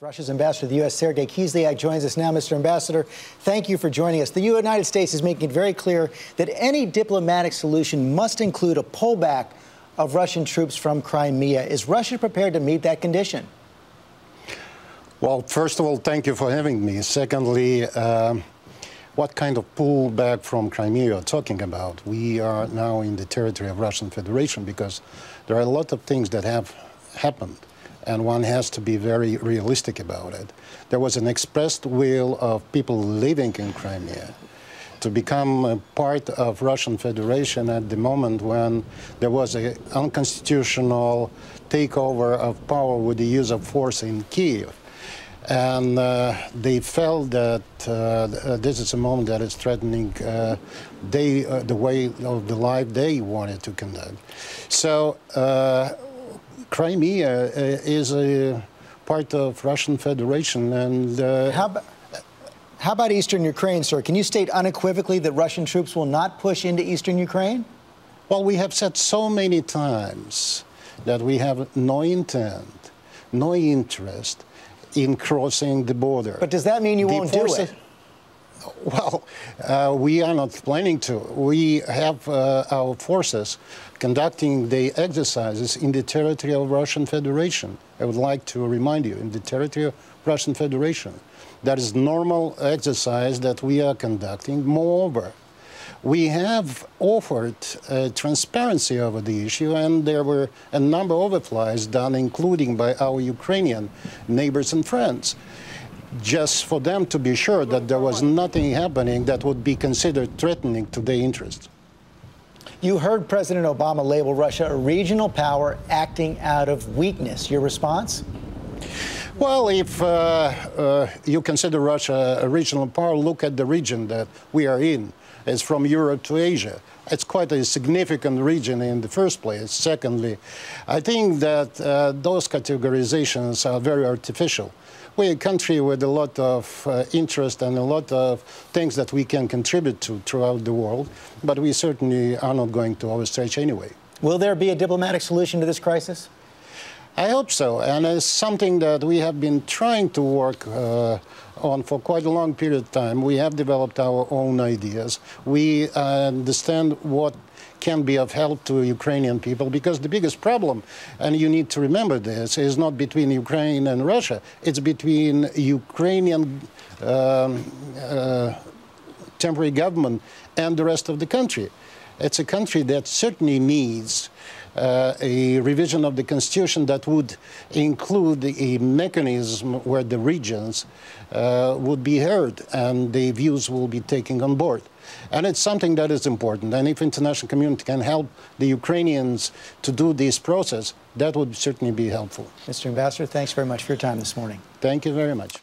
Russia's ambassador to the U.S., Sergey Kislyak, joins us now. Mr. Ambassador, thank you for joining us. The United States is making it very clear that any diplomatic solution must include a pullback of Russian troops from Crimea. Is Russia prepared to meet that condition? Well, first of all, thank you for having me. Secondly, what kind of pullback from Crimea are talking about? We are now in the territory of Russian Federation because there are a lot of things that have happened, and one has to be very realistic about it. There was an expressed will of people living in Crimea to become a part of Russian Federation at the moment when there was an unconstitutional takeover of power with the use of force in Kiev. And they felt that this is a moment that is threatening the way of the life they wanted to conduct. So Crimea is a part of Russian Federation, and how about Eastern Ukraine, sir? Can you state unequivocally that Russian troops will not push into Eastern Ukraine? Well, we have said so many times that we have no intent, no interest in crossing the border. But does that mean you won't do it? Well, we are not planning to. We have our forces conducting the exercises in the territory of Russian Federation. I would like to remind you, in the territory of Russian Federation. That is normal exercise that we are conducting. Moreover, we have offered transparency over the issue, and there were a number of overflights done, including by our Ukrainian neighbors and friends, just for them to be sure that there was nothing happening that would be considered threatening to their interests. You heard President Obama label Russia a regional power acting out of weakness. Your response? Well, if you consider Russia a regional power, look at the region that we are in. It's from Europe to Asia. It's quite a significant region in the first place. Secondly, I think that those categorizations are very artificial. We're a country with a lot of interest and a lot of things that we can contribute to throughout the world, but we certainly are not going to overstretch anyway. Will there be a diplomatic solution to this crisis? I hope so, and it's something that we have been trying to work on for quite a long period of time. We have developed our own ideas. We understand what can be of help to Ukrainian people, because the biggest problem, and you need to remember this, is not between Ukraine and Russia. It's between Ukrainian temporary government and the rest of the country. It's a country that certainly needs a revision of the constitution that would include a mechanism where the regions would be heard and the views will be taken on board. And it's something that is important. And if international community can help the Ukrainians to do this process, that would certainly be helpful. Mr. Ambassador, thanks very much for your time this morning. Thank you very much.